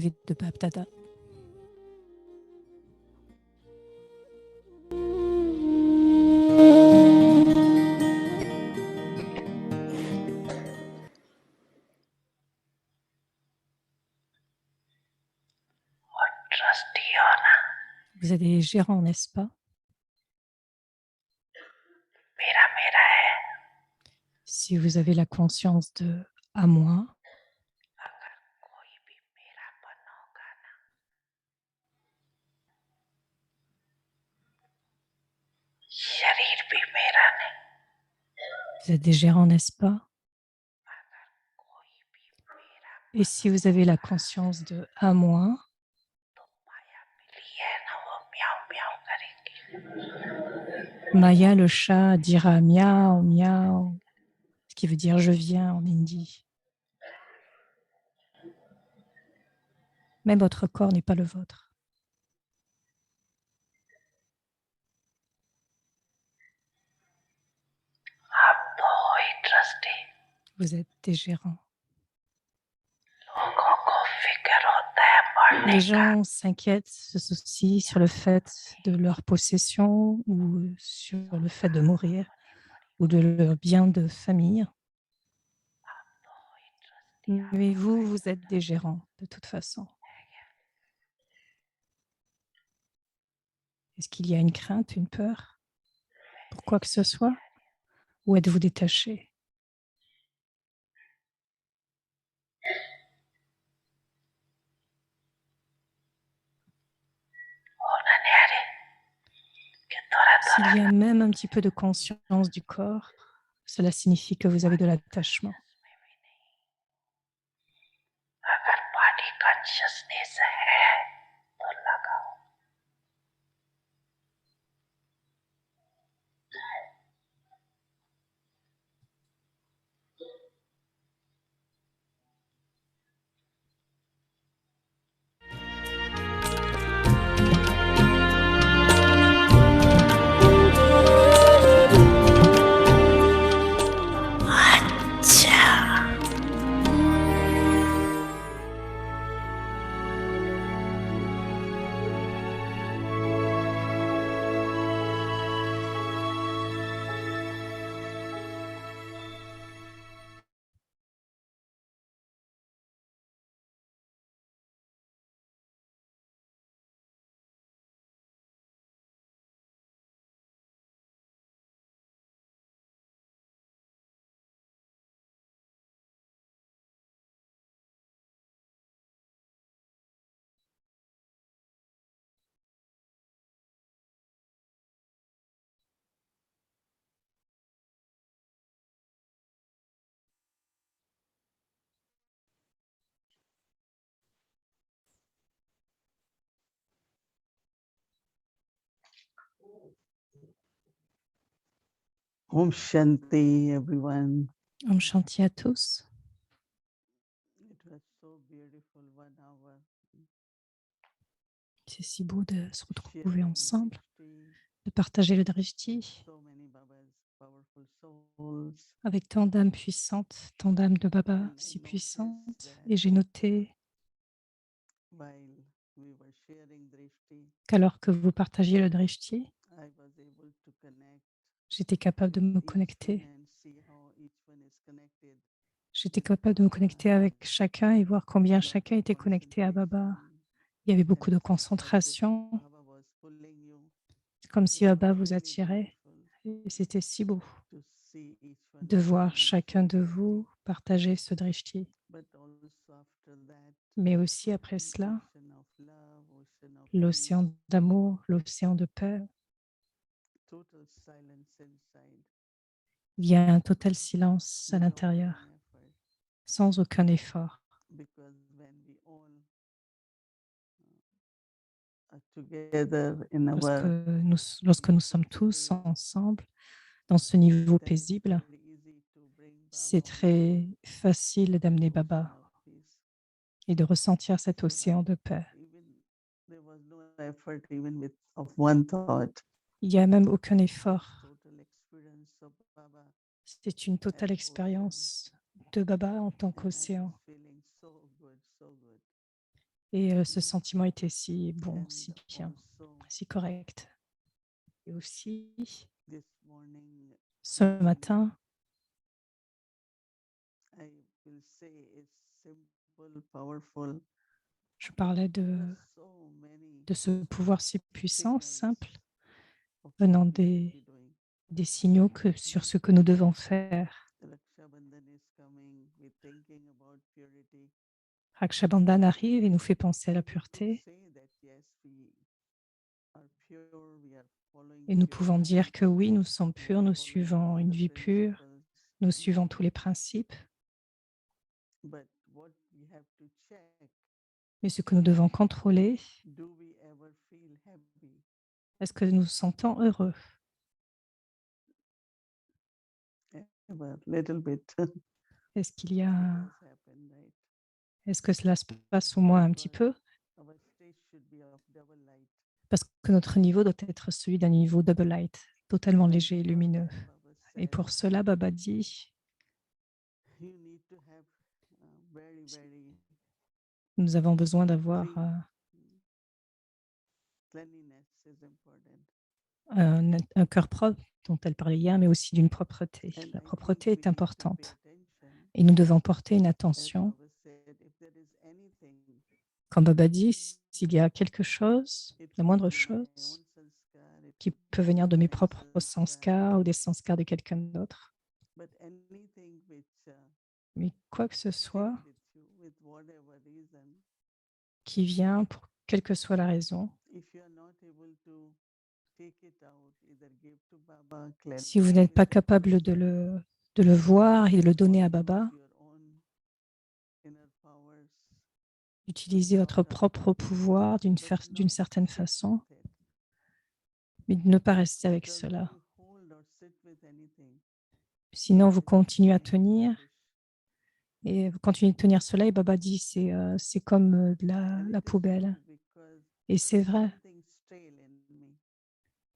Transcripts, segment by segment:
rêver de Baptada. Vous êtes des gérants, n'est-ce pas? Si vous avez la conscience de à moi, vous êtes des gérants, n'est-ce pas? Et si vous avez la conscience de à moi, Maya, le chat, dira miaou, miaou, ce qui veut dire je viens en hindi. Mais votre corps n'est pas le vôtre. Vous êtes des gérants. Les gens s'inquiètent, se soucient sur le fait de leur possession ou sur le fait de mourir ou de leur bien de famille. Mais vous, vous êtes des gérants de toute façon. Est-ce qu'il y a une crainte, une peur pour quoi que ce soit? Ou êtes-vous détaché? S'il y a même un petit peu de conscience du corps, cela signifie que vous avez de l'attachement. Om Shanti, everyone. Om Shanti à tous. It was so beautiful 1 hour. C'est si beau de se retrouver Sharing ensemble, Drishti, de partager le drishti so many Baba's powerful souls. avec tant d'âmes puissantes, tant d'âmes de Baba And I si noticed puissantes. that Et j'ai noté while we were sharing Drishti, qu'alors que vous partagiez le drishti, I was able to connect j'étais capable de with me each one connecter. and see how each one is connected. J'étais capable de me connecter avec chacun et voir combien Lot chacun of était connecté à Baba. concentration, Il y avait beaucoup de as if concentration, Baba was pulling you. comme It si was Baba vous really attirait. beautiful Et c'était si beau to see each one de of you voir chacun de share vous Drishti. partager ce drishti. But also after that, Mais aussi après an cela, ocean of love, ocean of peace, l'océan d'amour, l'océan de paix. total silence inside, Il y a un total silence à without any l'intérieur, effort. sans aucun effort. Because when we all are together in Lorsque our lorsque nous sommes tous state, ensemble dans ce niveau then it's paisible, very easy to bring c'est Baba also très facile to d'amener ocean Baba of peace. et de ressentir cet Without océan de paix. even there was no effort even with of one thought. Il n'y a même aucun And this effort. total experience of Baba C'est une as totale ocean. expérience de Baba en tant And I was qu'océan. feeling so good, so good. Et ce sentiment était si bon, si And bien, also si correct. Et aussi, this morning, ce matin, I will say it's simple, powerful. je parlais There are so many de ce pouvoir si puissant, signals simple, of what venant we should be doing. des signaux sur ce que nous devons faire. Raksha Bandhan is coming. We're thinking about purity. Raksha Bandhan arrive et nous fait penser à la And we could pureté. say that yes, we are pure, we are following Et nous pure pouvons dire que habits, oui, nous sommes we purs, are nous following suivons all une the vie pure, principles. nous suivons tous les principes. But what we have to check, Mais ce que nous devons contrôler, do we ever feel happy? est-ce que nous nous sentons heureux? Ever, little bit. Est-ce qu'il y It a, does happen, right? est-ce que cela se passe au moins un petit peu? Because our state should be of double light. Parce que notre niveau doit être celui d'un niveau double light, totalement And léger et for lumineux. that, Baba Et said, pour cela, Baba dit, you need to have very, very nous avons besoin d'avoir clean. Cleanliness is important. un cœur propre, dont elle parlait hier, mais aussi d'une propreté. And La I think propreté we est need to pay importante. attention. Et nous devons porter une As attention. Baba said, if there is anything, Comme Baba dit, s'il y a quelque chose, it la could moindre be my own chose, sanskar, it qui could peut be venir de mes divine propres sanskar, sanskars ou des sanskars de quelqu'un d'autre, but anything which mais quoi que ce sit soit with you with whatever reason, qui vient, pour quelle que soit la raison, if you are not able to take it out, either give to Baba, si vous clarify n'êtes with pas the capable person, de le voir et de le or donner à use Baba, your own inner powers to utilisez votre sort out, propre pouvoir but d'une not certaine sit façon, with it. mais de ne pas rester avec Because when cela. you hold or sit with anything, Sinon, vous it continuez à becomes tenir rubbish. et vous continuez de tenir cela et Baba dit c'est comme de And la it is poubelle. true because Et there c'est is vrai, something stale in me,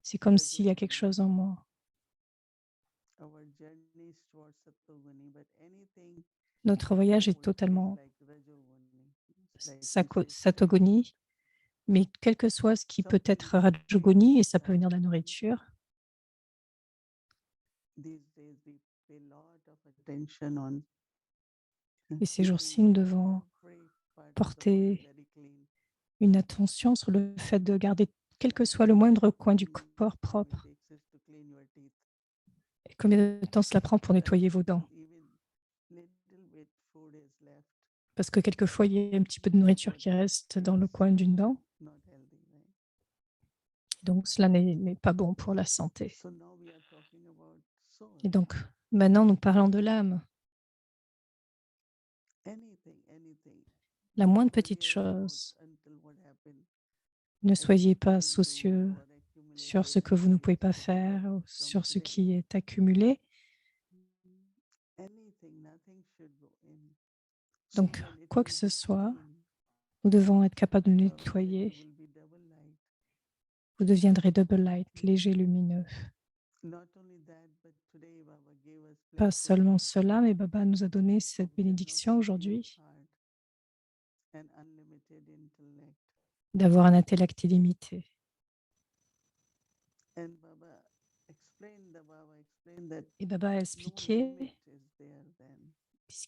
c'est comme s'il y a quelque Rajoguni. chose en moi. Our journey is towards Sattoguni, but anything Notre we voyage est hold is totalement like Rajoguni. It's like we should say, satogonie, mais quel que soit ce qui peut something être that rajogoni, et ça peut right? venir de la nourriture, These days we pay a lot of attention on et ces keeping jours-ci, nous devons every part of the body porter very clean. une attention sur le fait de garder quel que soit le moindre coin du How corps much time it propre. takes us to clean your teeth. Et combien de temps cela prend pour But nettoyer vos dents? even little bit food is left, Parce que quelquefois, il y a un petit peu de nourriture qui reste dans le coin d'une dent. not healthy, right? Donc, cela n'est pas bon pour la santé. So now we are talking about soul. Et donc, maintenant, nous parlons de l'âme. Anything. La Don't moindre worry petite about chose. until what happened. Ne soyez pas Accumulated soucieux or sur ce accumulated que vous ne pouvez pas things faire, ou from sur ce today. qui est accumulé. Anything, nothing should go in. Donc, When it quoi will que ce be soit, clean, nous devons être capables de Baba said nettoyer. you will be double light. Vous deviendrez double light, léger, lumineux. Not only that, but today Baba gave us Pas blessing seulement cela, mais Baba nous a donné cette of bénédiction generosity of aujourd'hui heart and unlimited intellect. d'avoir un intellect illimité. And Baba explained that Et Baba a no expliqué limit is there then.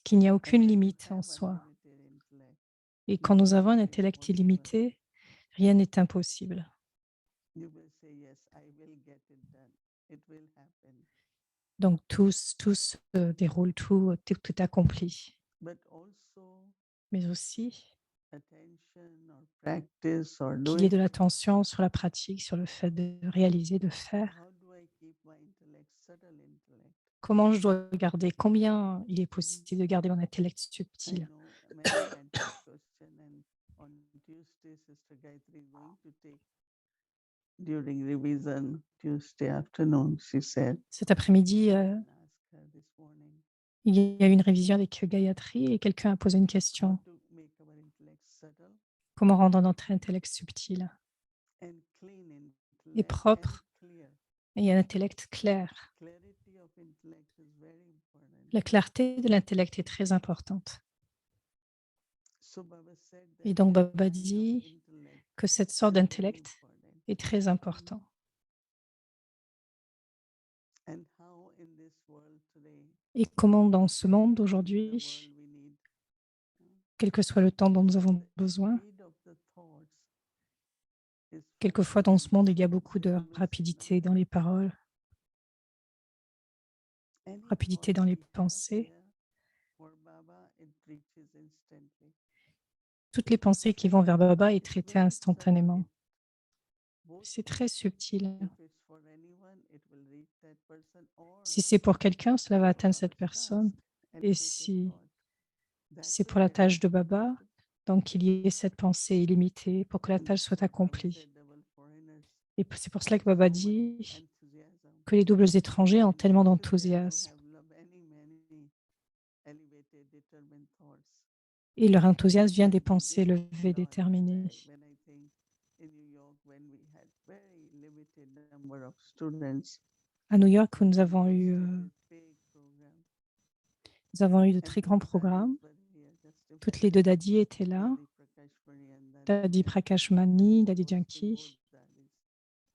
qu'il n'y a And aucune when you limite en have soi. unlimited intellect, Et quand nous avons un nothing is intellect impossible. illimité, rien n'est impossible. You will say, yes, I will get it done. It will happen. Donc tout se déroule, tout est accompli. But also Mais aussi attention or practice or qu'il y ait de doing. l'attention sur la pratique, sur le fait de réaliser, de faire. How do I keep my intellect, subtle intellect? Comment je dois garder, combien il est possible de garder mon intellect I subtil. know many had this question, and on Tuesday, Sister Gayatri is going to take during revision Tuesday afternoon. She said, Cet après-midi, I asked her this morning, il y a eu une révision avec Gayatri et quelqu'un a posé une how question. to make our intellect subtle Comment rendre notre intellect subtil and clean et intellect and propre clear. et un intellect clair? Clarity of intellect is very important. La clarté de l'intellect est très importante. So Baba said Et that donc, that Baba kind of dit intellect que cette sorte is very d'intellect important. est très important. And how in this world today, Et comment dans ce monde the d'aujourd'hui, world we need, quel que soit le temps dont nous avons the besoin, speed of the thoughts is quelquefois faster dans ce than monde, the il y a words. beaucoup You de always say, no, rapidité dans les paroles, any rapidité thoughts dans les we have pensées. here for Baba, it reaches instantly. Toutes les pensées qui vont vers Baba est It's traitées very subtle. instantanément. Both C'est très subtil. if it's for anyone, it will reach that person, or Si c'est pour quelqu'un, cela va atteindre cette Baba's personne. task, Et elevated si thought. That's c'est the pour la very tâche de Baba, important. donc qu'il y ait cette pensée illimitée pour que la And tâche this is soit what Baba accomplie. said, double foreigners Et c'est pour cela have que Baba so much dit enthusiasm. que les doubles étrangers ont And tellement enthusiasm d'enthousiasme. have many elevated, determined thoughts. Et leur enthousiasme vient des And pensées this levées, lot, déterminées. when I think in New York, when we had very limited number of students, À New York, où we used to this big program. nous avons eu de And très the grands two daddies programmes. were here, just Toutes imagine. les deux daddies étaient là. Daddy Prakashmani and Daddy Daddy Prakashmani, Daddy Mostly both Janki. daddies.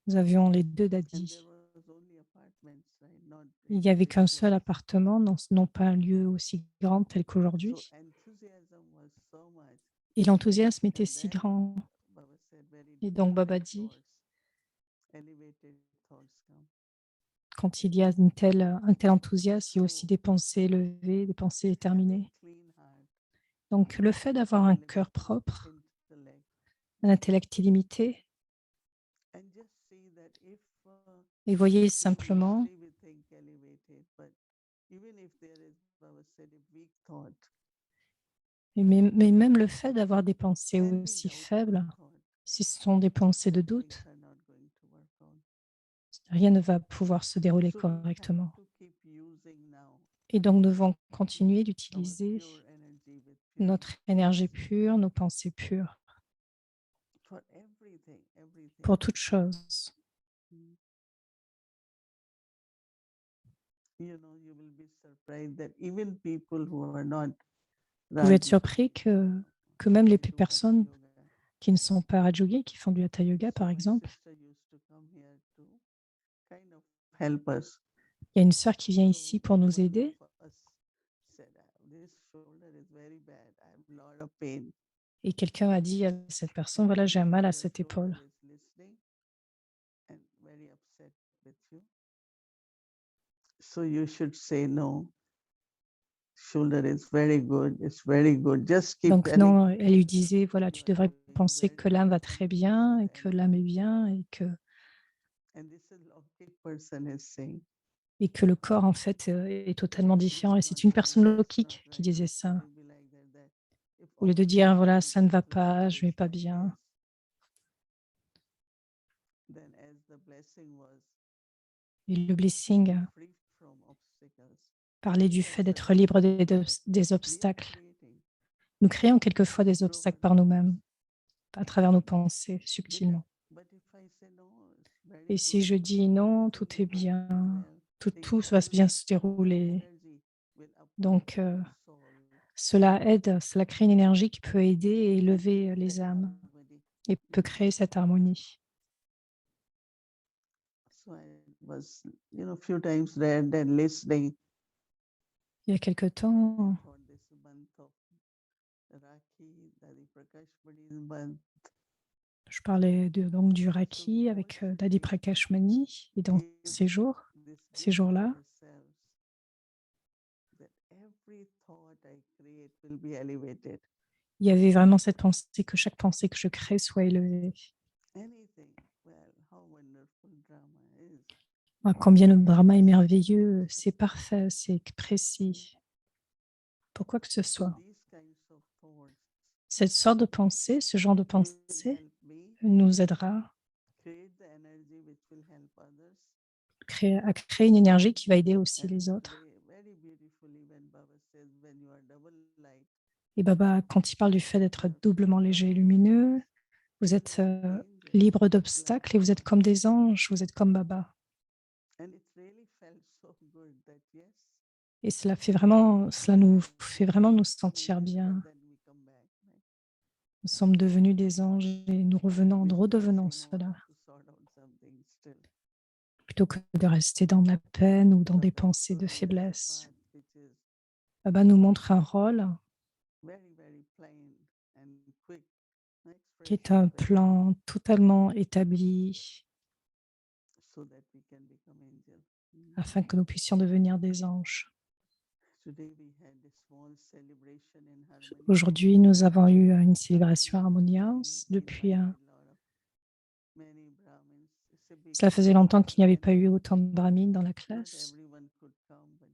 Nous avions les deux And daddies. there was only apartments, right? Not Il n'y really avait big qu'un seul place. appartement, non pas un lieu aussi grand tel So qu'aujourd'hui. enthusiasm was so much. Et l'enthousiasme était And si then grand. Baba said very Et donc Baba determined dit, thoughts, elevated thoughts come. quand il y a un tel enthousiasme, il y a aussi So des pensées élevées, des pensées having déterminées. clean heart, Donc le fait d'avoir un cœur unlimited propre, intellect, un intellect illimité, and just see that if et voyez usually simplement, we think elevated, but even if there is, Baba said, a weak thought, mais même le fait d'avoir des pensées any aussi doubtful faibles, thought, si ce sont des pensées de things doute, are not going to work out. rien ne va pouvoir se dérouler So we have correctement. to keep using now Et donc nous devons continuer our d'utiliser pure energy with notre énergie pure, nos pensées pures, for everything, everything. pour toute chose. Mm. You know, you will be surprised that even people who are not Vous pouvez être Raji, surpris que même les do Hatha personnes yoga. qui ne sont pas Rajogi, qui font du Hatha Yoga, So par my exemple, sister used to come here to kind of help us. il y a une sœur qui vient So ici pour nous one aider. of us said, "This shoulder is very bad. I have a lot of pain." Et quelqu'un a dit à cette personne, voilà, j'ai un mal à Your cette shoulder épaule. is listening and very upset with you. So you should say no. Shoulder is very good. It's very good. Just keep Donc telling non, elle lui disait, voilà, you tu are devrais doing penser very que l'âme va good très and this is bien the et que l'âme est energy. bien And this is Lokik person is saying. et que le corps, en fait, est totalement It's différent. Et not c'est une right, personne it's not lokique qui right. disait It ça. will be like that. If Au lieu de all dire, voilà, physical ça ne va pas, pleasure je ne vais is pas like bien. this, then as the blessing was Et le blessing free from obstacles, parlait du we are fait d'être subtly libre doing that. des We are obstacles. creating Nous créons quelquefois des obstacles par roadblocks. nous-mêmes, à travers nos pensées, subtilement. But if I say no, it's very Et si good, je dis non, tout everything est will go bien, well, things tout va bien se and that dérouler. energy will uplift Donc, the soul. cela aide, cela crée une énergie qui peut aider et And élever create les that âmes harmony. et peut créer cette harmonie. So I was, few times read and listening. Il y a quelque temps, For this month of Rakhi, Dadi Prakash Padi's month, je parlais donc du Raki avec Dadi Prakash Mani et dans give this ces gift to jours-là, ourselves that every thought I create will be elevated. il y avait vraiment cette pensée que chaque pensée que je crée soit élevée. Anything, well, how wonderful drama is. Ah, combien le drama est merveilleux, c'est parfait, c'est précis. Pour quoi que ce So soit. these kinds of thoughts Cette sorte de pensée, ce genre de will pensée help me nous aidera create the energy which will help others. à créer une énergie qui va aider aussi And les autres. very beautifully when Baba says, when you are double light, Et Baba, quand il parle du fait d'être doublement léger et lumineux, vous êtes libre d'obstacles et vous êtes comme des anges, vous êtes comme Baba. and it really felt so good that yes, Et cela nous fait vraiment nous sentir bien. Nous sommes devenus des anges et nous redevenons I want cela, to sort out something still. plutôt que de rester dans la peine ou dans des Baba pensées de showed me a faiblesse. path which is Baba nous montre un rôle very plain and quick. qui est Expression un very plan totalement établi so that we can become angel. afin que nous puissions devenir des anges. Today we had a small celebration in Harmony. Aujourd'hui, nous avons eu une célébration harmonieuse depuis Many Brahmins. It's a big Cela faisait class, longtemps qu'il n'y avait many pas eu autant de brahmines dans la not classe. everyone could come, but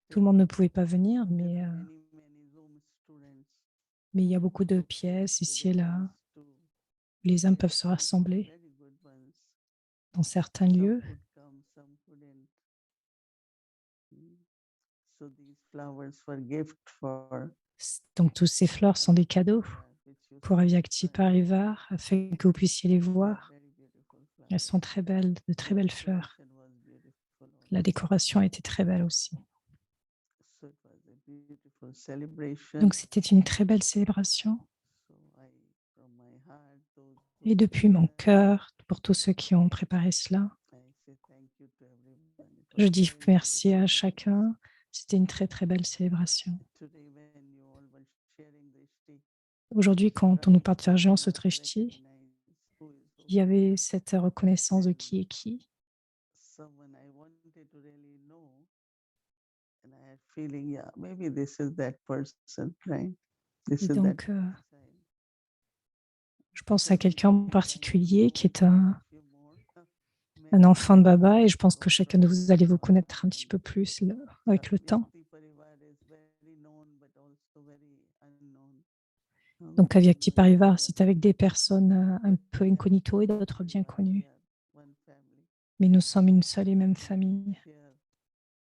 Tout le still monde ne pouvait pas venir, there are many Zoom students. mais il y a beaucoup de So pièces so ici they et là. used to Les âmes get peuvent se some rassembler very good ones. dans certains Some lieux. could come, some couldn't. So these flowers were gift for Donc, tous ces fleurs sont des cadeaux which you pour see Avyakti right now. Parivar afin que vous puissiez les They're voir. very beautiful Elles flowers. sont très belles, de très The belles fleurs. decoration was beautiful La also. décoration était très belle aussi. So it was a beautiful celebration. Donc, c'était une très belle célébration. So from my heart, those who Et depuis mon prepared, cœur, pour tous ceux qui ont préparé cela, I say thank you to everyone. It was je dis very merci à beautiful. chacun. C'était une très, très belle célébration. Today when you all were sharing the stick, Aujourd'hui, quand on nous partageait en ce not trishti, recognize who is who. il y avait cette reconnaissance de qui est qui. Someone I wanted to really know, and I had feeling, yeah, maybe this is that person, right? This Et is that donc, person. je pense à Just quelqu'un en maybe when you particulier qui est know un few more, un many enfant de Baba, et je pense que from chacun de vous allez vous Parivar. connaître un petit peu plus avec le temps. Vyakti Parivar is very known, but also very unknown. Donc, Avyakti My Parivar, brother, c'est avec des personnes un peu incognito et d'autres bien connues. one family, Mais nous sommes une seule et même famille share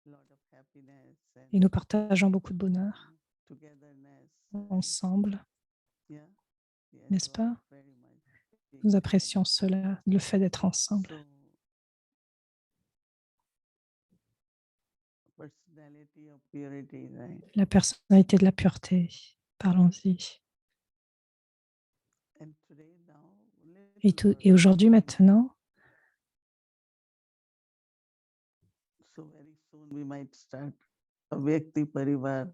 lot of happiness et and nous partageons beaucoup de bonheur togetherness. ensemble, Yeah, yeah, it n'est-ce was pas? very much big. Nous apprécions cela, le fait d'être ensemble. So, personality of purity, right? La personnalité de la pureté, parlons-y. And today now, little Et aujourd'hui, maintenant, so very soon we might start a Vyakti Parivar.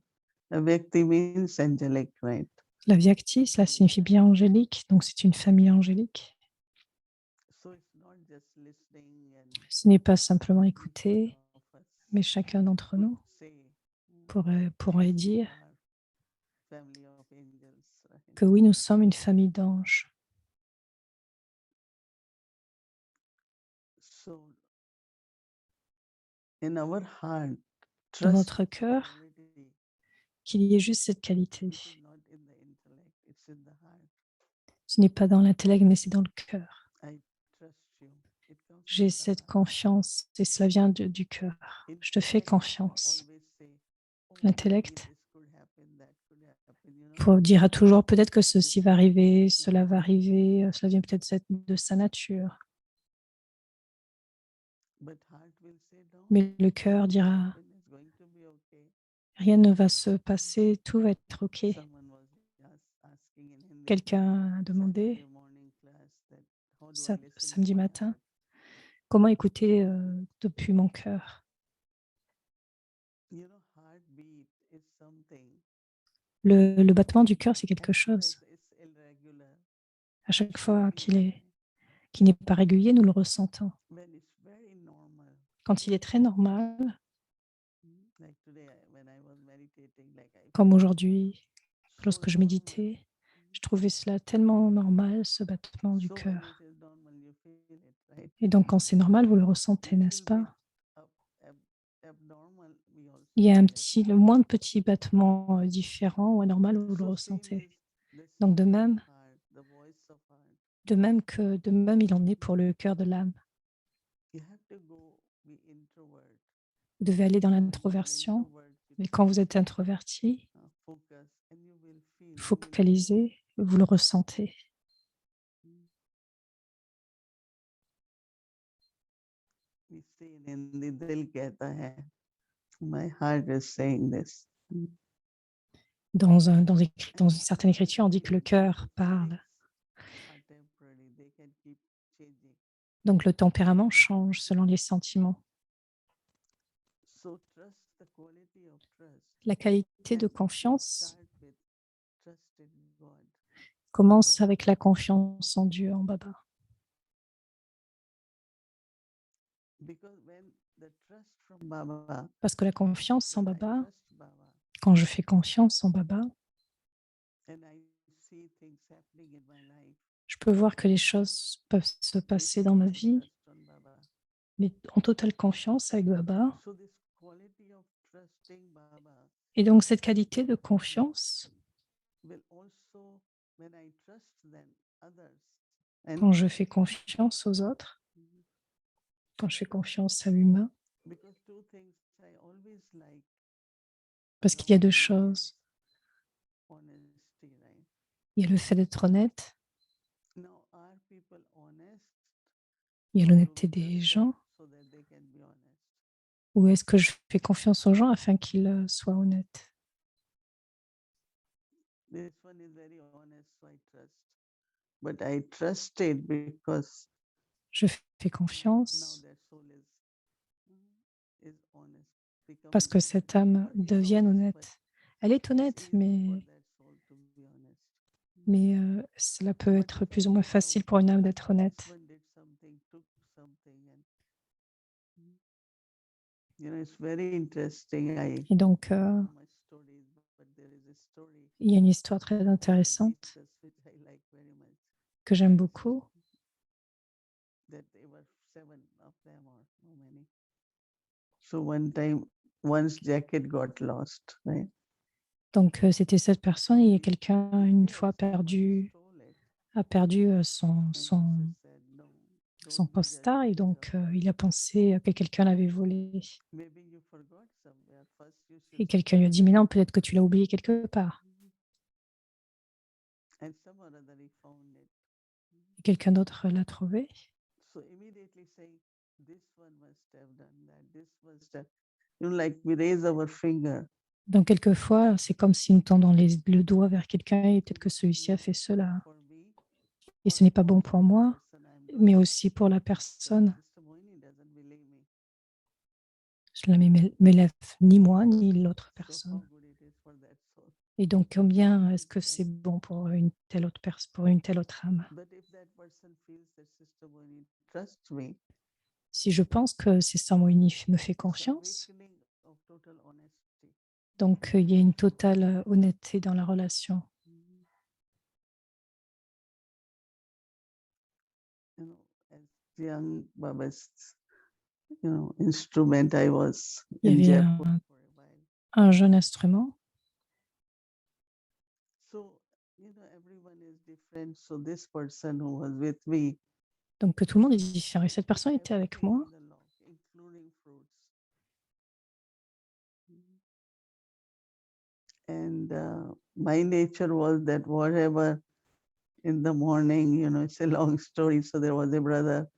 A Vyakti means angelic, right? la Vyakti, cela signifie bien angélique, donc c'est une famille angélique. So it's not just listening and Ce n'est pas simplement each écouter, one of us mais chacun d'entre could nous say, pourrait yes, we dire are family of angels, right? que oui, nous sommes une famille d'anges. So in our heart, Dans trust notre cœur, quality, qu'il y ait juste cette qualité. it is not in the intellect, it's in the heart. Ce n'est pas dans l'intellect, mais c'est dans le cœur. I trust you. It comes J'ai from the cette heart. confiance et cela vient du cœur. Je te fais Intellect confiance. always say, oh, maybe L'intellect this could happen, that could happen, dira toujours peut-être que ceci va arriver, cela va arriver, cela vient peut-être de sa nature. But heart will say, no, Mais le cœur nothing will dira, happen, it's going to be okay. rien ne va se passer, tout va être OK. Someone was asking in Hindi, Quelqu'un a demandé Saturday morning class that how do I listen to samedi my matin, heart? comment écouter depuis mon cœur. You know, heartbeat is something. Le battement du cœur, c'est quelque As soon as chose. it's irregular, À chaque we fois feel it. qu'il n'est pas régulier, nous le ressentons. When it's very normal, Quand il est très normal, like today when I was meditating, like I comme feel aujourd'hui, so lorsque je normal. méditais, je trouvais cela tellement normal, ce battement du So when cœur. it is normal, you feel it, right? Et donc, quand c'est normal, vous le ressentez, n'est-ce Little bit pas? abnormal, we also Il y a feel it. le moins de petits battements différents ou anormal, vous le So same ressentez. is the Donc, sound of heart, the voice of heart. de même, il en est pour le cœur de l'âme. You have to go be introvert. Vous devez aller dans When you are l'introversion. introvert, you Mais quand vous êtes introverti, focus and you will feel, you will know. focalisé, vous le ressentez. We say in Hindi, dil kehta hai. My heart is saying this. Dans une certaine écriture, on dit que le cœur parle. Donc le tempérament change selon les sentiments. La qualité de confiance commence avec la confiance en Dieu, en Baba. Parce que la confiance en Baba, quand je fais confiance en Baba, je peux voir que les choses peuvent se passer dans ma vie, mais en totale confiance avec Baba. Et donc cette qualité de confiance, quand je fais confiance aux autres, quand je fais confiance à l'humain, parce qu'il y a deux choses. Il y a le fait d'être honnête, il y a l'honnêteté des gens, ou est-ce que je fais confiance aux gens afin qu'ils soient honnêtes? Je fais confiance parce que cette âme devienne honnête. Elle est honnête, mais cela peut être plus ou moins facile pour une âme d'être honnête. Et donc, il y a une histoire très intéressante que j'aime beaucoup. Donc, c'était cette personne et quelqu'un, une fois a perdu son costard et donc il a pensé que quelqu'un l'avait volé. Et quelqu'un lui a dit, mais non, peut-être que tu l'as oublié quelque part. Et quelqu'un d'autre l'a trouvé. Donc, quelquefois, c'est comme si nous tendons le doigt vers quelqu'un et peut-être que celui-ci a fait cela. Et ce n'est pas bon pour moi, mais aussi pour la personne. Cela ne m'élève ni moi, ni l'autre personne. Et donc, combien est-ce que c'est bon pour une telle autre personne, pour une telle autre âme? Si je pense que Sister Moini me fait confiance, donc il y a une totale honnêteté dans la relation. Il y avait un jeune instrument. Donc que tout le monde est différent. Et cette personne était avec moi. And my nature was that whatever in the morning, it's a long story. So there was a brother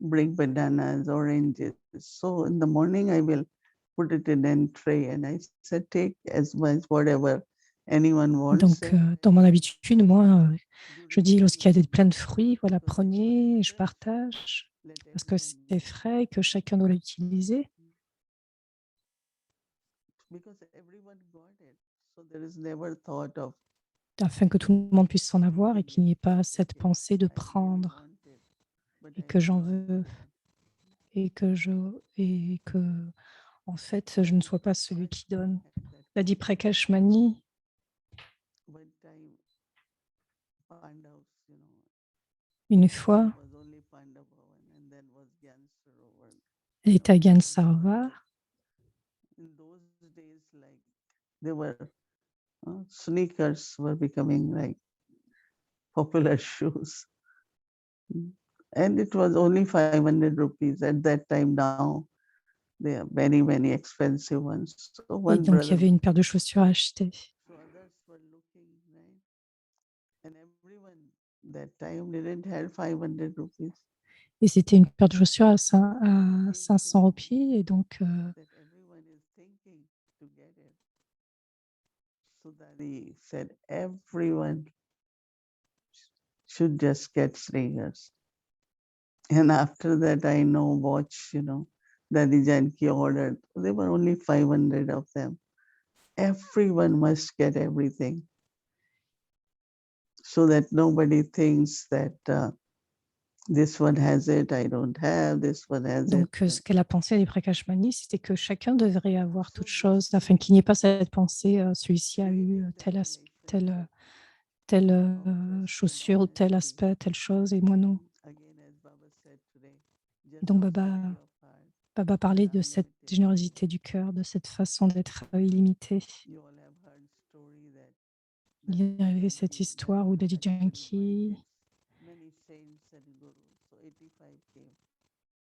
bring bananas, oranges. So in the morning, I will put it in a tray, and I said, take as much, whatever anyone wants. Donc, dans mon habitude, moi, je dis lorsqu'il y a plein de fruits, voilà, prenez, je partage, parce que c'est frais et que chacun doit l'utiliser. Afin que tout le monde puisse s'en avoir et qu'il n'y ait pas cette pensée de prendre et que j'en veux et que en fait je ne sois pas celui qui donne. L'a dit Prakash Mani. Une fois, elle était à Gansarva. Sneakers were becoming like popular shoes. And it was only 500 rupees at that time. Now they are very, very expensive ones. So Et donc, il y avait une paire de chaussures à acheter. Et c'était une paire de chaussures à 500 roupies. Et donc, So Daddy said everyone should just get Sringers. And after that, I know watch, Daddy Janki ordered. There were only 500 of them. Everyone must get everything so that nobody thinks that this one has it, I don't have, this one has it. Donc, ce qu'elle a pensé à l'Iprakash Mani, c'était que chacun devrait avoir toute chose, afin qu'il n'y ait pas cette pensée, celui-ci a eu telle chaussure, tel aspect, telle chose, et moi non. Donc, Baba parlait de cette générosité du cœur, de cette façon d'être illimitée. Il y avait cette histoire où Daddy Janki,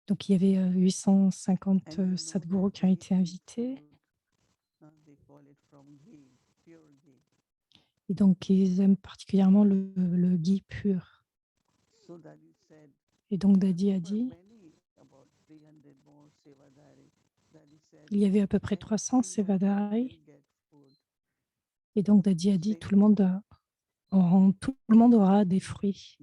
donc il y avait 850 sadhgurus qui ont été invités. Et donc, ils aiment particulièrement le ghee pur. Et donc, Daddy a dit, il y avait à peu près 300 sevadari. Et donc, Daddy a dit, tout le monde aura des fruits.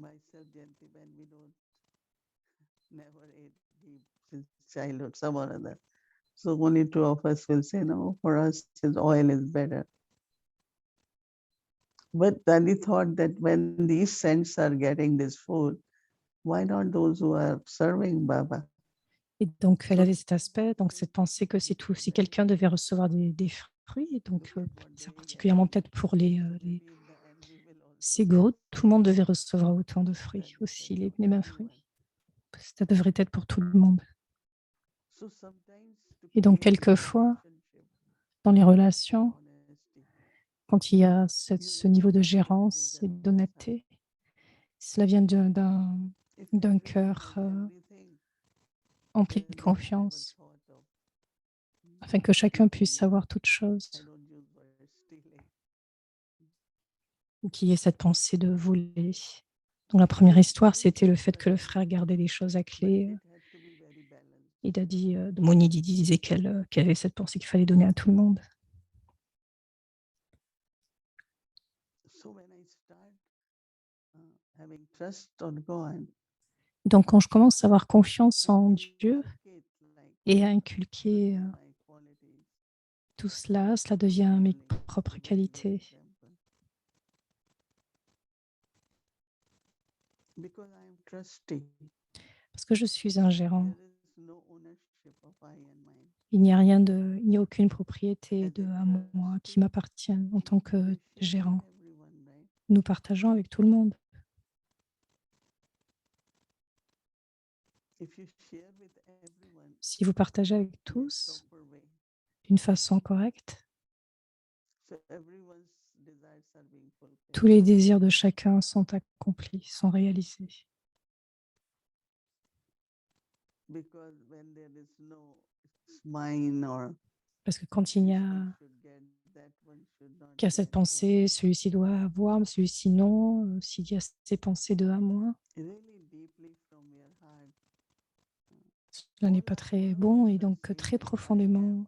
Childhood, some or other. So only two of us will say, no, for us, his oil is better. But Daddy thought that when these saints are getting this food, why not those who are serving Baba? Et donc, elle avait cet aspect, donc cette pensée que si quelqu'un devait recevoir des fruits, donc c'est particulièrement peut-être pour les gros, tout le monde devait recevoir autant de fruits aussi, les mêmes fruits. Ça devrait être pour tout le monde. Et donc, quelquefois, dans les relations, quand il y a ce niveau de gérance et d'honnêteté, cela vient d'un cœur empli de confiance, afin que chacun puisse savoir toute chose, ou qu'il y ait cette pensée de voler. Donc, la première histoire, c'était le fait que le frère gardait des choses à clé. Il a dit, Moni disait qu'elle avait cette pensée qu'il fallait donner à tout le monde. Donc, quand je commence à avoir confiance en Dieu et à inculquer tout cela, cela devient mes propres qualités. Parce que je suis un gérant. Il n'y a aucune propriété de à moi qui m'appartient en tant que gérant. Nous partageons avec tout le monde. Si vous partagez avec tous d'une façon correcte, tous les désirs de chacun sont accomplis, sont réalisés. Parce que quand il y a cette pensée, celui-ci doit avoir, celui-ci non, s'il y a ces pensées de à moi, cela n'est pas très bon, et donc très profondément,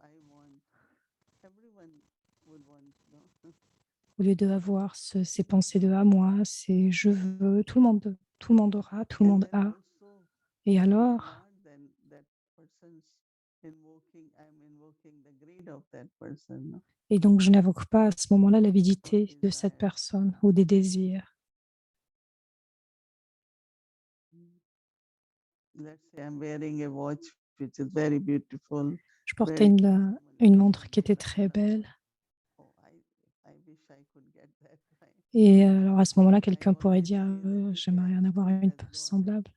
au lieu d'avoir ces pensées de à moi, c'est je veux, tout le monde aura, tout le monde a. Et alors, et donc je n'invoque pas à ce moment-là l'avidité de cette personne ou des désirs. Je portais une montre qui était très belle. Et alors à ce moment-là, quelqu'un pourrait dire j'aimerais en avoir une semblable.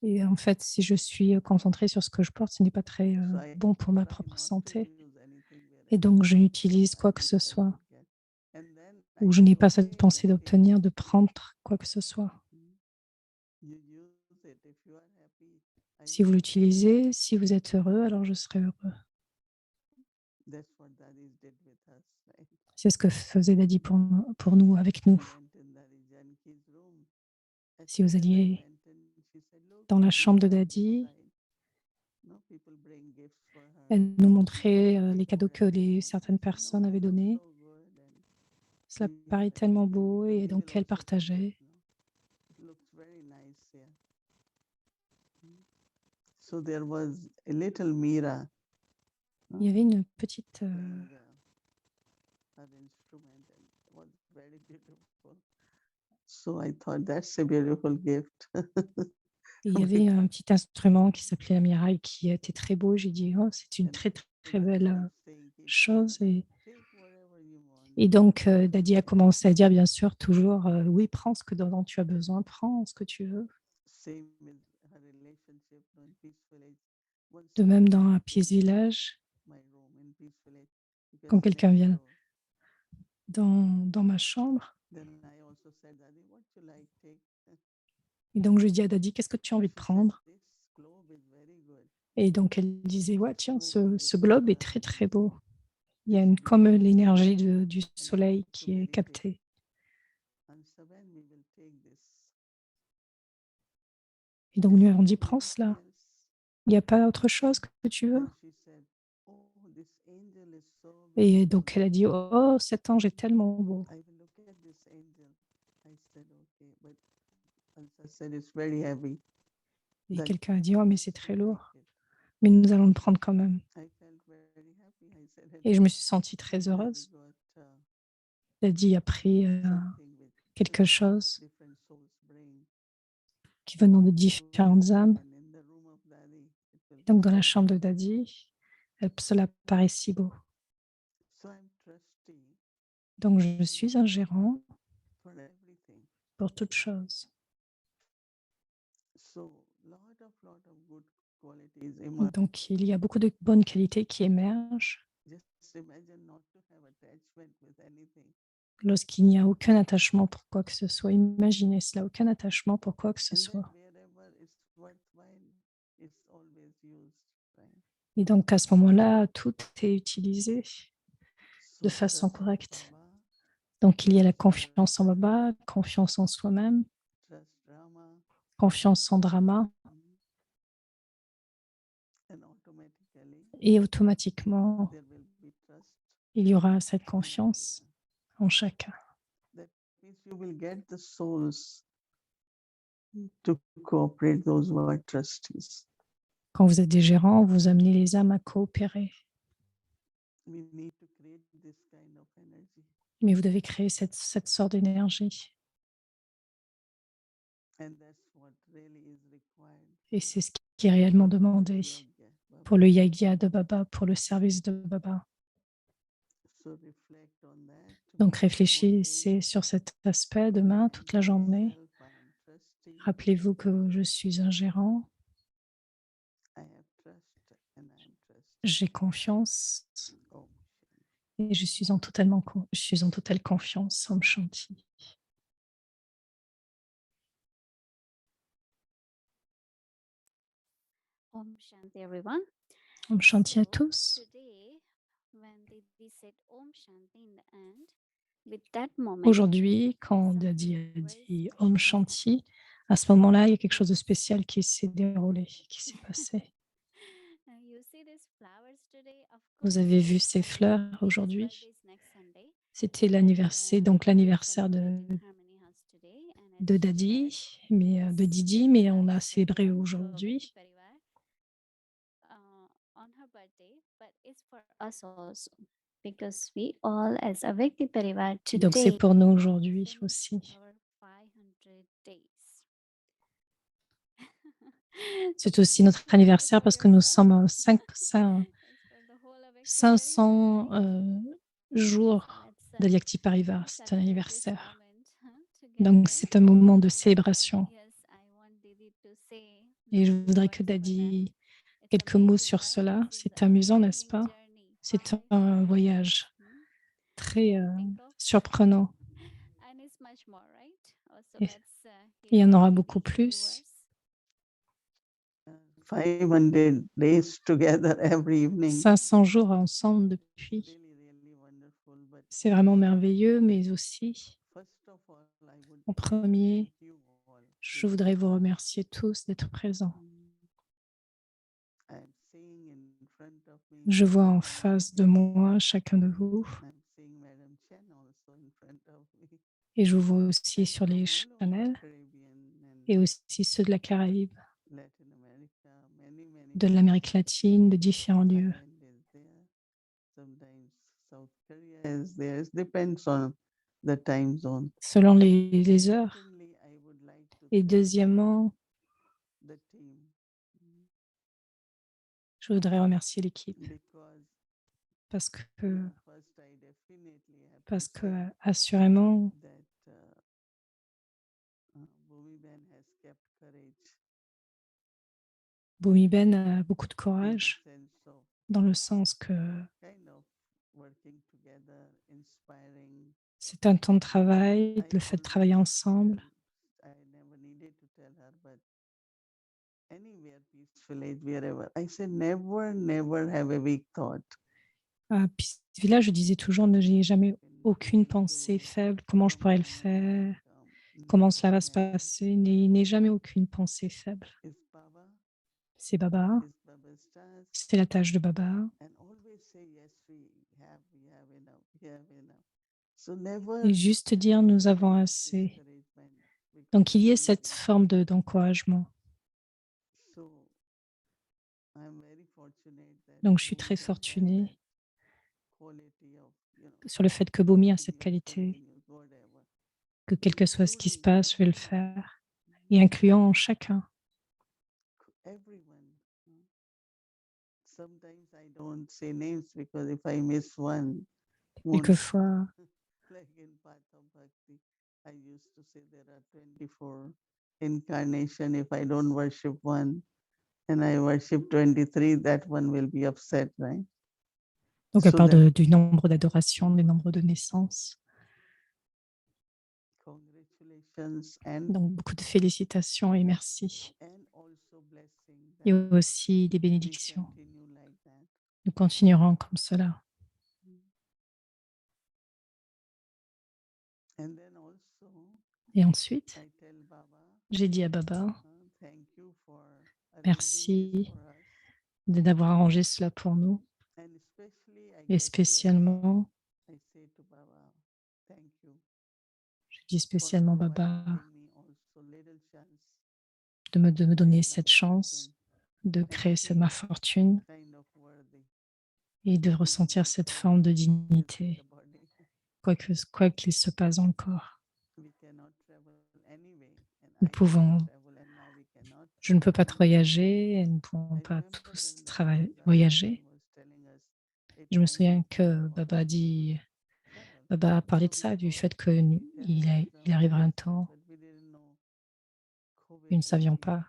Et en fait, si je suis concentrée sur ce que je porte, ce n'est pas très bon pour ma propre santé. Et donc, je n'utilise quoi que ce soit, ou je n'ai pas cette pensée d'obtenir, de prendre quoi que ce soit. Si vous l'utilisez, si vous êtes heureux, alors je serai heureux. C'est ce que faisait Daddy pour nous, avec nous. Si vous alliez dans la chambre de Daddy, Elle nous montrait, les cadeaux que certaines personnes avaient donnés. so good, and Cela we paraît had tellement beau et we will donc elle also take it. partageait. It looks very nice here. Mm. So there was a little Mira Il y avait une petite, playing her instrument, and it was very beautiful. So I thought that's a beautiful gift. et il y avait un petit instrument qui s'appelait la miraille qui était très beau. J'ai dit: «Oh, c'est une And très, très Daddy belle, keeps saying, chose» take whatever you want. et donc Daddy a commencé à dire bien sûr toujours, «Oui, prends ce dont tu as besoin, prends ce que tu veux». Same with her relationship in Peace Village. Once De même somebody dans came un to Peace Village, my room in Peace Village because quand quelqu'un next vient door. dans ma chambre Then I also said, Daddy, what you like, take. et donc je dis à Daddy: «Qu'est-ce que tu as envie de She said, prendre?» this globe is very good. et donc elle disait: «Ouais, tiens, Oh, ce it's globe est très, très beau». Il y a this comme globe. l'énergie du And I soleil want to qui est meditate. captée. And so when we will take this. Et donc I nous lui said, avons dit: «Prends anything cela. else? Il n'y a pas autre chose que tu veux?» Then she said, oh, this angel is so Et beautiful. donc elle a dit: «Oh, cet ange est tellement beau». I will look at this angel. I said, okay, but Ansa said it's very heavy. Et That quelqu'un a dit: «Oh, mais c'est très we'll take lourd, it. mais nous allons le prendre quand même». I felt very happy. I said, Et je me suis sentie très Daddy heureuse. got Daddy a pris something which quelque chose different souls bring. qui venant de To différentes âmes. and in the room of Daddy, it will be Donc dans so la chambre de beautiful. Daddy, cela paraît si beau. So I'm trusty Donc je suis un gérant for everything. pour toute chose. So lot of good qualities emerge. Donc il y a beaucoup de bonnes qualités qui émergent Just imagine not to have attachment with anything. lorsqu'il n'y a aucun attachement pour quoi que ce soit. Imaginez cela, aucun attachement pour quoi que ce And then soit. wherever it's worthwhile, it's always used, right? Et donc à ce moment-là, tout est utilisé de So façon trust correcte. Baba, Donc il y a la trust confiance en Baba, confiance en soi-même, Rama, confiance en Drama, and automatically et automatiquement, there will be trust il y aura cette in confiance everyone. en chacun. That means you will get the souls to cooperate, those who are trustees. Quand vous êtes des gérants, vous amenez les âmes à coopérer. We need to create this kind of energy. Mais vous devez créer cette sorte d'énergie. And that's what really is required Et c'est ce qui est réellement for the demandé yajna, pour le Baba. yagya de Baba, pour le service de Baba. So reflect on that Donc tomorrow, whole day. réfléchissez sur cet aspect demain, toute la Remind journée. myself I am trusty, Rappelez-vous que je suis un gérant, I have trust, and I am trusted. j'ai confiance Om et je suis en totale confiance. Om Shanti. Om Shanti, everyone. Om Shanti à So tous. today, when Didi said Om Shanti in the end, with that moment, Aujourd'hui, quand Daddy a dit Om Shanti, à ce moment-là, il y a quelque chose de spécial qui s'est déroulé, qui s'est passé. you see these flowers today. Of Vous course, avez vu it's, ces fleurs Didi's aujourd'hui. birthday is next Sunday, C'était and l'anniversaire, donc we l'anniversaire celebrated Harmony House today. And as de she said, Daddy, mais de this Didi, mais on a flowers for célébré the aujourd'hui. Avekti Parivar on her birthday, but it's for us also because we all as Avekti Parivar Donc c'est today pour nous aujourd'hui finished aussi. our 500 days. C'est aussi notre Feel good anniversaire about parce que nous yourself. sommes à It's for the whole Avekti 500 Parivar, right? jours de Let's Yakti Parivar. C'est un celebrate this anniversaire. moment Donc together. c'est un moment de And célébration. yes, I want Didi to say Et je few voudrais que words for that. Daddy It's quelques mots amazing, sur right? cela. This is C'est an amusant, n'est-ce amazing pas? journey. C'est 500 un days. voyage très Think of surprenant. and it's much more, right? Also, Et let's il hear y en aura from beaucoup Didi few plus. words. 500 days together every evening. 500 jours ensemble depuis. Really wonderful. But C'est vraiment merveilleux, mais aussi, first of all, I would en like to premier, thank you all. je voudrais vous remercier tous d'être présents. I'm seeing in front of Je vois en face de moi chacun de vous I'm seeing Madam Chen also in front of me. et je vous vois aussi sur And les from all over channels Caribbean et and aussi ceux de la Caraïbe, Latin America, many de places. l'Amérique latine, de différents lieux. Thailand is there. Sometimes South Korea is there. It depends on the time zone. Selon les heures. Secondly, I would like to Et thank deuxièmement, the team je voudrais remercier l'équipe because parce que, first I definitely have to say assurément, that Bhumi Ben has kept courage Boumi Ben a beaucoup de in the courage sense of dans le sens que kind of working together, inspiring. c'est un temps de travail, I le fait de travailler always ensemble. tell, I never needed to tell her, but anywhere, Peace Village, wherever, I say never have a weak thought. À Peace Village, je disais toujours, ne n'ayez jamais aucune pensée faible, comment je pourrais le faire, comment cela va se passer, n'ayez jamais aucune pensée faible. It's Baba, C'est Baba, it's Baba's task, c'est la tâche de Baba. and always say yes, we have enough, we have enough. So never Et juste dire, nous avons kind of assez. discouragement, Donc, il y ait because cette forme d'encouragement. so I'm very fortunate that Donc, je suis Bhumi très Ben has that fortunée quality of, sur le fait que Bomi a cette continuous, qualité, continuous, whatever. que quel que soit ce qui se Including passe, je vais le everyone, faire, et incluant chacun. everyone. Sometimes I don't say names because if I miss one, won't Quelquefois, like in Patha Bhakti, I used to say there are 24 incarnation. If I don't worship one and I worship 23, that one will be upset, right? donc à So part that du nombre d'adorations, du nombre de naissances, congratulations and donc beaucoup de félicitations et merci. also blessing Et that aussi des we bénédictions. continue like that. Nous continuerons comme cela. And then also Et ensuite, I tell Baba, j'ai dit à Baba, thank you for arranging this merci for us. d'avoir arrangé cela pour nous. And especially I Et get here, spécialement, I say to Baba, thank you je dis for spécialement Baba providing me also little chance de me donner my cette chance fortune de and créer feel ma fortune kind of worthy et de even ressentir cette before forme de leaving dignité, the body. quoi qu'il se passe encore. We cannot travel anyway, and Nous I cannot pouvons, travel, and now we cannot je ne peux pas travel anyway. voyager et nous ne pouvons I pas remember tous when Baba voyager. was telling us a Je me time souviens of que Baba travel. a parlé So de we ça, du thought fait we can il travel arrivera un this time, temps but we didn't know COVID où nous ne will savions be pas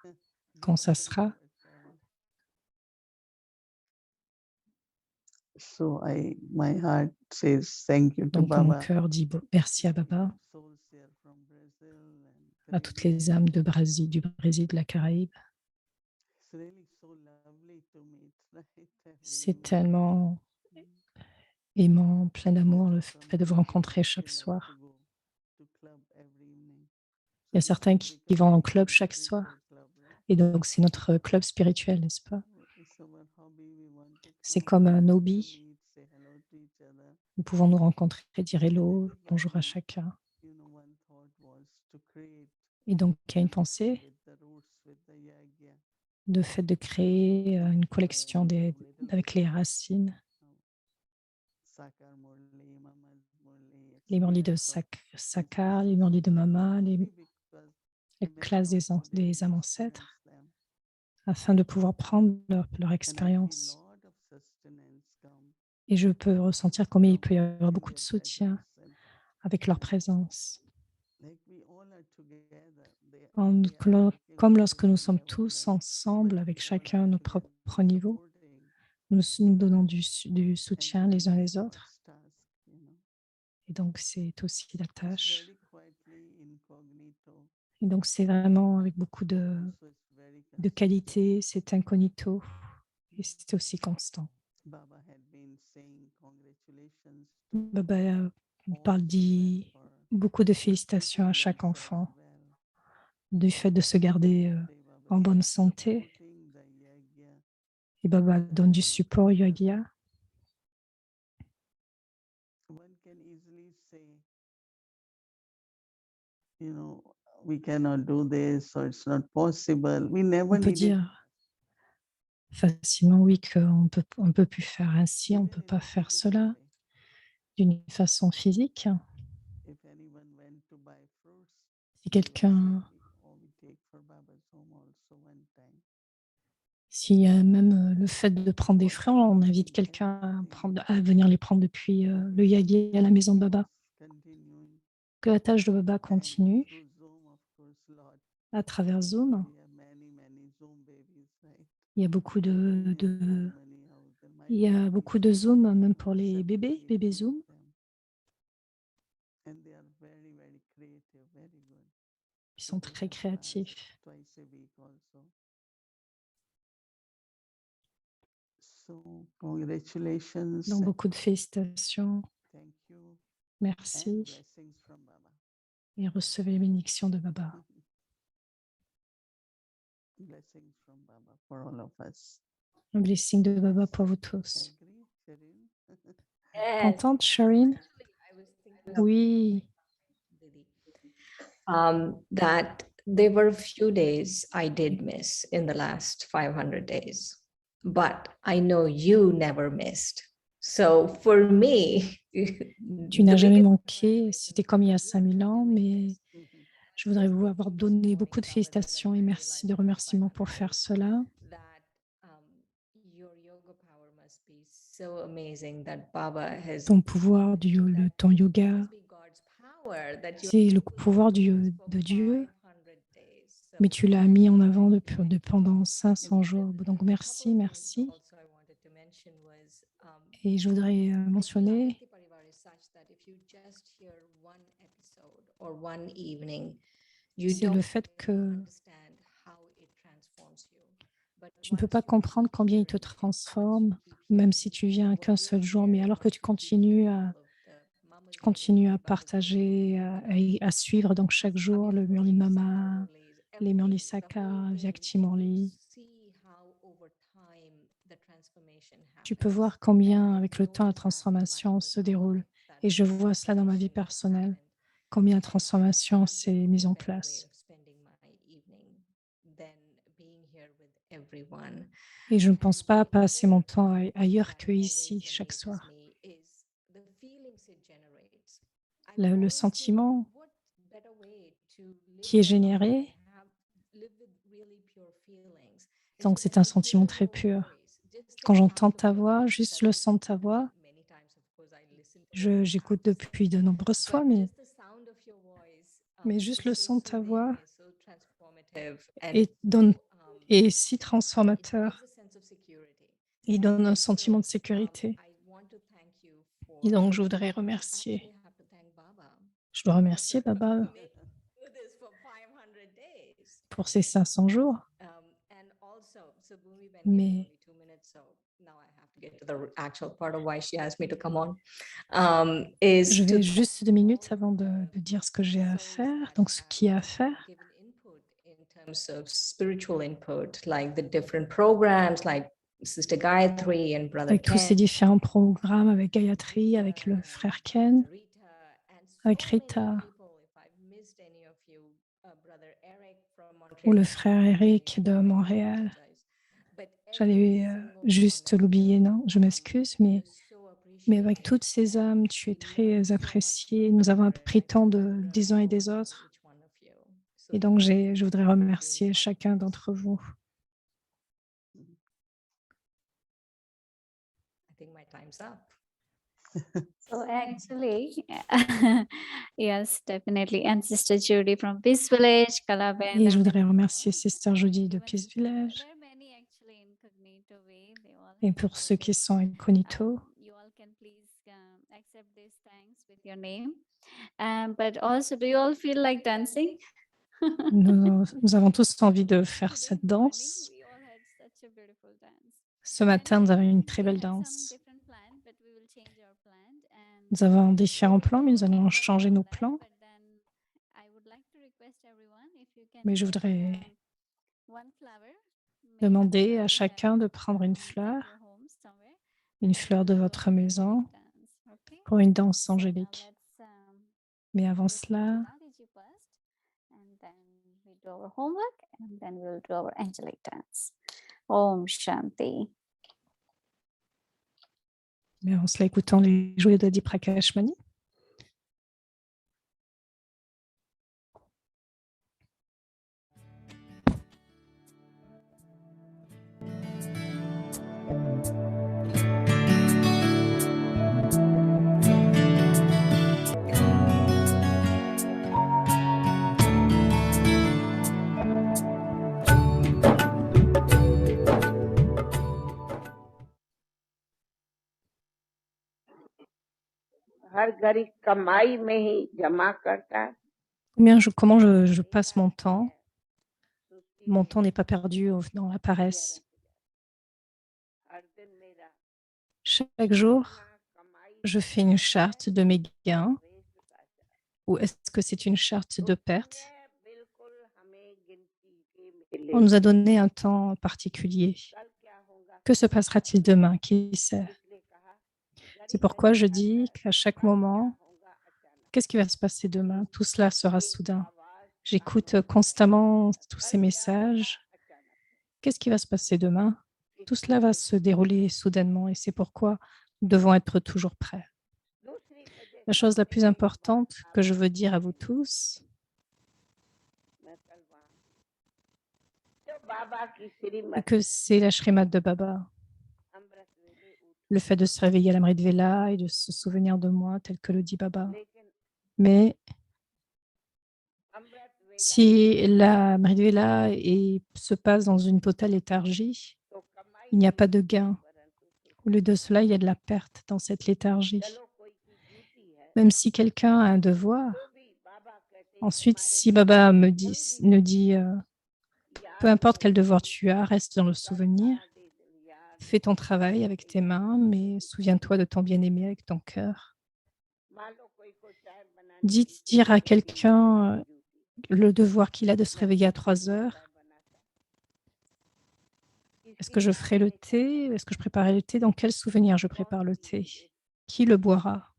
quand ça blocking sera. our travel. So my heart says thank you to Donc mon Baba, cœur dit merci à Baba, souls here from Brazil and à toutes les Caribbean. âmes du Brésil, de la Caraïbe. It's really so lovely to meet, right? Every C'est evening. tellement aimant, plein d'amour, le There's some fait de vous people rencontrer they chaque love soir. to go to club every evening. Il y a So this certains has qui become vont en our club chaque soir. spiritual club, right? Et donc, c'est notre club spirituel, n'est-ce pas? It's our hobby. We want to C'est come, comme un to hobby. meet, say hello to each other. Nous pouvons nous rencontrer, dire And hello, bonjour à everybody, chacun. one thought was to create Et donc, il y a une pensée with the roots, with the yagya, de fait de créer une the collection little avec les racines, Sakar Murli, Mamad Murli, les Murlis de expanse of Sakar, les Murlis de Mama, only les because many classes of them des âmes didn't ancêtres, experience them. afin de pouvoir prendre leur And I feel expérience. lot of sustenance come Et je peux ressentir combien il peut y avoir in beaucoup de their soutien presence. And avec leur présence. like we all are together, En- they are working Comme on lorsque nous different sommes level, tous right? ensemble, But avec we all chacun are à notre together propre niveau, supporting nous donnons du and soutien that les uns is les autres. Baba's task, Et donc, c'est aussi la It's tâche. very quietly incognito. Et donc, c'est vraiment avec beaucoup Also, it's very de consistent. qualité, c'est incognito et c'est aussi constant. Baba had been saying congratulations to Baba all dit children for beaucoup de félicitations à keeping chaque themselves enfant well. du fait de se garder Today, Baba en bonne said, santé. supporting the yagya Et Baba donne du support yogia. One can easily say, you know, we cannot do this or it's not possible. We never On peut needed dire facilement, oui, qu'on on peut plus faire ainsi, on ne even peut in pas a faire physical cela way. d'une façon physique. If anyone went to buy fruits, Si they would say, quelqu'un, oh, we take for Baba's home also one time. s'il y a même le fait de prendre des What fruits, on invite in quelqu'un à, everything à venir les prendre depuis le yagi à la maison de Baba. is continuing. Que la tâche de Baba And continue through Zoom, of course, Lord, à travers Zoom. we have many Zoom babies, right? Il y a beaucoup In de Germany, how there might il y be a beaucoup de 27 Zoom même Zoom pour or les bébés 78 Zoom. of them. And they are very creative, very good. Ils So sont they très have class créatifs. twice a week also. So congratulations Donc and beaucoup de félicitations. thank you and Merci blessings from Baba. et recevez les bénédictions de Baba. Blessings from Baba for all of us. Un blessing de Baba pour vous tous. Agree, Sherin? Yes, Contente, Shireen? actually, I was thinking of Oui. Didi. That there were a few days I did miss in the last 500 days, but I know you never missed. So for me, Tu n'as the jamais biggest manqué. C'était comme il y a congratulations 5000 ans, for doing mais this. Mhm. je voudrais vous avoir This donné morning, beaucoup de Baba, then félicitations et I merci de realized after remerciements 500 pour faire days cela. that your yoga power must be so amazing that Baba has Ton pouvoir, ton yoga, must be God's power that you're c'est le able to pouvoir do this for de Dieu, 500 days. mais So tu l'as mis en avant pendant congratulations. 500 jours. Donc A couple merci, of things merci. also I wanted to mention was Et je voudrais I feel mentionner, Advaita Parivar is such that if you just hear one episode or one evening, you c'est le don't fait really que understand how it transforms you. But tu ne peux once pas you comprendre keep combien il te hearing it, once you transforme, keep même hearing si tu viens what qu'un you're seul jour, mais sharing, alors que once tu you keep hearing continues all of the mamas tu doing continues à Baba's yoga, partager, à suivre donc chaque jour le Murli Avyakta Murlis, Sakar Mama, Murlis, les Murli everything, the whole Saka, thing, Vyakti you Murli. see how over time the transformation Tu peux happens. voir And combien, I avec le temps, la noticed that in my transformation se personal déroule. life, that Et je vois cela dans ma vie transformation has personnelle, happened. combien la And transformation I'm s'est thinking mise of a en better way place. of spending my evening than being here with everyone. Et je ne pense And pas the passer other mon temps thing ailleurs that que ici, always chaque amazes soir. me is the feelings it generates. I Le always think, sentiment what better way to live qui est your life généré, and live with really pure feelings. And donc so c'est when un I sentiment hear très your pur. voice, just the Quand j'entends sound of ta your voix, voice, juste that le is, son de ta voix, many times, of course, I listen to the j'écoute podcasts, depuis de nombreuses fois, but just the sound of your voice mais juste is le so son de ta soothing, voix is so transformative, and est, it's donne, so est si it transformateur. gives a sense of security. Il donne un And sentiment de so sécurité. I want to thank you Et for, donc, je voudrais I remercier. actually have to thank Baba Je dois remercier Baba for making me do this for 500 days. pour ces 500 jours. And also, so Bhumi been giving Mais only 2 minutes, so now I have to get to the actual part of why she asked me to come on. je Is to vais thank juste 2 minutes all avant de dire ce que j'ai à souls faire. that Donc, ce have qui est à faire, given input in terms of spiritual input, like the different programs, like Sister Gayatri and Brother avec tous ces Ken, différents programmes, avec Gayatri, avec le frère Ken, Rita, and so avec many Rita, people. If I've missed any of you, Brother Eric from ou le Montreal, frère forgive me, Eric de I Montréal. apologize. But J'allais every single juste one of l'oublier, you, non? Je m'excuse, you're so mais avec appreciated, toutes ces and âmes, tu es we learn très so much apprécié. from Nous each avons other, and appris I tant truly learn des uns et so des much from autres. each one of you. So Et donc, thank je you voudrais for being remercier part of chacun this. d'entre vous. I think my time's up. So actually, yes, definitely. And Sister Judy from Peace Village, Kalaben. Et je and voudrais many remercier more. Sister Judy de Even Peace there Village. are many actually incognito way. They all Et have pour ceux qui spoken. sont incognito, You all can please accept these thanks with your name. But also, do you all feel like dancing? nous avons tous envie de faire Today's cette morning, danse. we all had such a beautiful dance. Ce matin, nous avons une très We belle had some danse. different plan, but we will change our plan. And Nous avons we différents will plans, mais nous go allons on changer all nos that. plans. But then I would like to request everyone if you can Mais je get voudrais one flower, Demandez à chacun de prendre une fleur de votre maison pour une danse angélique. Mais avant cela, Om Shanti. écoutons les joyaux de Prakash Mani. हर घड़ी कमाई में ही जमा करता है Comment je passe mon temps. Mon temps n'est pas perdu dans la paresse. हर दिन मेरा Chaque jour, je fais une charte de mes gains ou est-ce que c'est une charte de perte? बिल्कुल हमें गिनती के मिले On nous a donné un temps particulier. कल क्या होगा Que se passera-t-il demain? Qui sait? इसलिए कहा C'est pourquoi je dis qu'à chaque moment, qu'est-ce qui va se passer demain? Tout cela sera soudain. J'écoute constamment tous ces messages. Qu'est-ce qui va se passer demain? Tout cela va se dérouler soudainement et c'est pourquoi nous devons être toujours prêts. दूसरी वजह La chose la plus importante que je veux dire à vous tous, मैं कल वहाँ जो बाबा की श्रीमत c'est que c'est la Shrimad de Baba. अमृत वेले उठ Le fait de se réveiller à l'Amrit Vela et de se souvenir de moi, tel que le dit Baba. लेकिन Mais अमृत वेला si la Amrit Vela se passe dans une totale léthargie, तो कमाई il n'y a pas de gain. परंतु Au lieu de cela, il y a de la perte dans cette léthargie. चलो कोई की ड्यूटी है Même si quelqu'un a un devoir, तो भी बाबा कहते हैं ensuite, हमारे si Baba nous dit peu importe quel devoir tu as, reste dans le souvenir, याद याद fais ton travail avec tes mains, mais souviens-toi de ton bien-aimé avec ton cœur. मान लो कोई को चाय बनाने Dire à quelqu'un le devoir qu'il a de se réveiller à 3 heures. Est-ce que je ferai le thé? Est-ce que je préparerai le thé? Dans quel souvenir je prépare le thé? Qui le boira?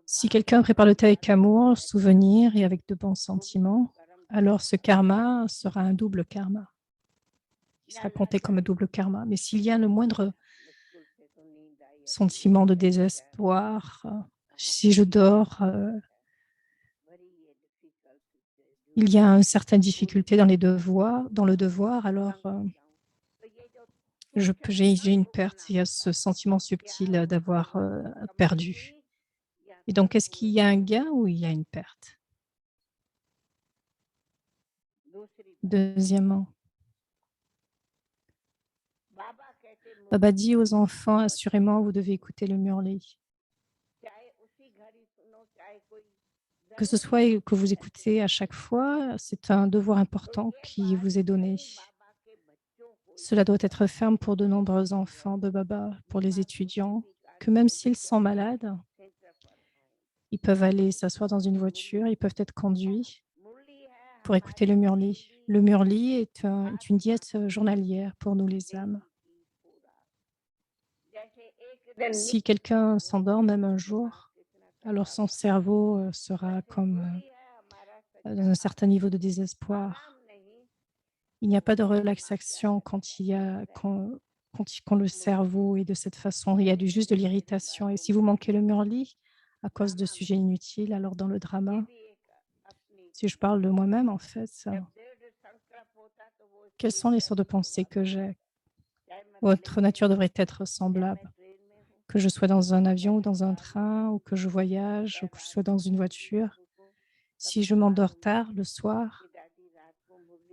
Si quelqu'un prépare le thé avec amour, souvenir et avec de bons sentiments, alors ce karma sera un double karma. Il sera compté comme un double karma. Mais s'il y a le moindre sentiment de désespoir, si je dors, il y a une certaine difficulté dans le devoir, alors j'ai une perte, il y a ce sentiment subtil d'avoir perdu. Et donc, est-ce qu'il y a un gain ou il y a une perte? Deuxièmement, Baba dit aux enfants, assurément, vous devez écouter le Murli. Que ce soit que vous écoutez à chaque fois, c'est un devoir important qui vous est donné. Cela doit être ferme pour de nombreux enfants de Baba, pour les étudiants, que même s'ils sont malades, ils peuvent aller s'asseoir dans une voiture, ils peuvent être conduits pour écouter le Murli. Le Murli est une diète journalière pour nous les âmes. Si quelqu'un s'endort même un jour, alors son cerveau sera comme dans un certain niveau de désespoir. Il n'y a pas de relaxation quand le cerveau est de cette façon. Il y a juste de l'irritation. Et si vous manquez le Murli à cause de sujets inutiles, alors dans le drama, si je parle de moi-même, en fait, quelles sont les sortes de pensées que j'ai? Votre nature devrait être semblable. Que je sois dans un avion ou dans un train, ou que je voyage, ou que je sois dans une voiture. Si je m'endors tard le soir,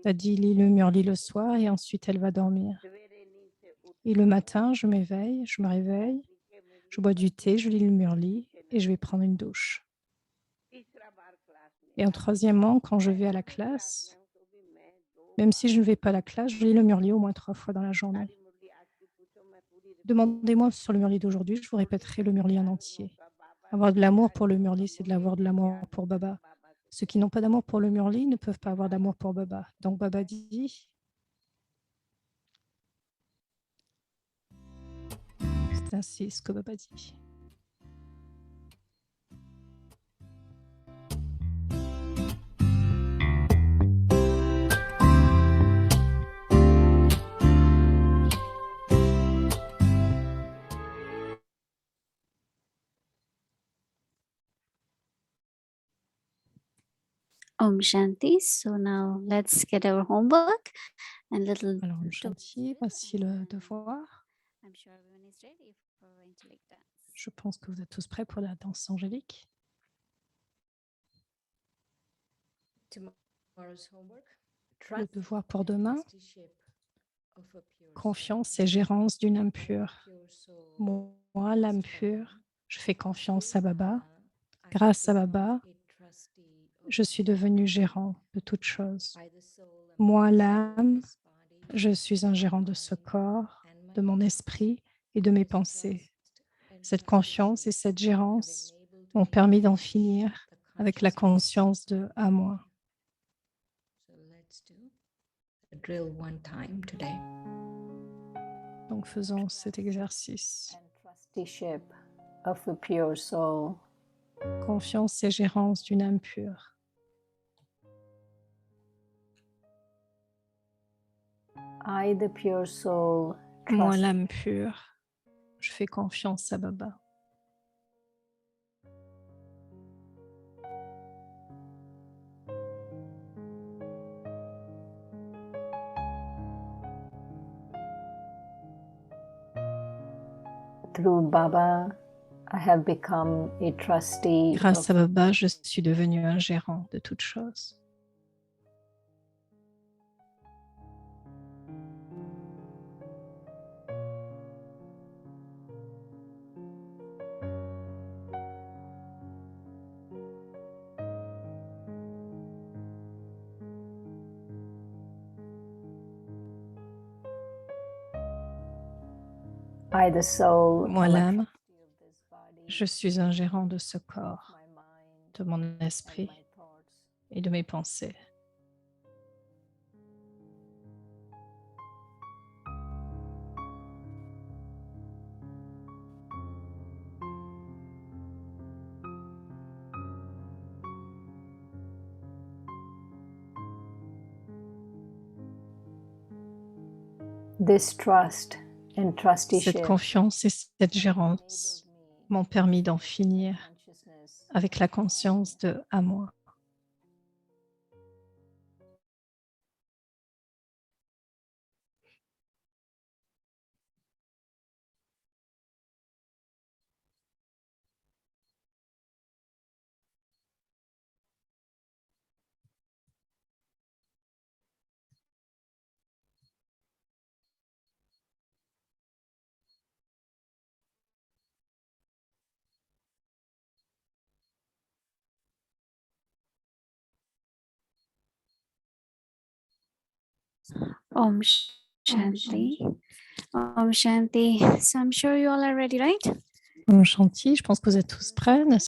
Dadi lit le Murli le soir et ensuite elle va dormir. Et le matin, je me réveille, je bois du thé, je lis le Murli et je vais prendre une douche. Et en troisièmement, quand je vais à la classe, même si je ne vais pas à la classe, je lis le Murli au moins 3 fois dans la journée. Demandez-moi sur le Murli d'aujourd'hui, je vous répéterai le Murli en entier. Avoir de l'amour pour le Murli, c'est de l'avoir de l'amour pour Baba. Ceux qui n'ont pas d'amour pour le Murli ne peuvent pas avoir d'amour pour Baba. Donc Baba dit, C'est ce que Baba dit. Om Shanti. So now let's get our homework and little. Alors, Om Shanti, voici le devoir. I'm sure everyone is ready for angelic dance. Je pense que vous êtes tous prêts pour la danse angélique. Tomorrow's homework. Le devoir pour demain, Trusteeship of a pure confiance et gérance d'une âme pure. soul. Moi, l'âme pure, je fais confiance à Baba. I Grâce à become Baba, a trustee of je suis devenu gérant de toutes choses. by the soul and Moi, by the l'âme, soul, this body, je suis un gérant de ce corps, de mon esprit et de mes pensées. Cette confiance et cette gérance m'ont permis d'en finir avec la conscience de à moi. So let's do the drill one time today. Donc faisons cet exercice. And trusteeship of a pure soul. Confiance et gérance d'une âme pure. I, the pure soul, Moi, trust l'âme pure, je fais confiance à Baba. through Baba, I have become a trustee Grâce of à Baba, je suis devenu un gérant de toutes choses. I, the soul, Moi, am a l'âme, trustee of this body, je suis un gérant de ce corps, my mind, de mon and esprit my thoughts. et de mes pensées. This trust and Cette trusteeship confiance et cette gérance enabled m'ont permis d'en finir consciousness avec la conscience de à moi. Om Shanti. Om Shanti. So I'm sure you all are ready, right? Om Shanti, je pense que vous êtes tous prêts, n'est-ce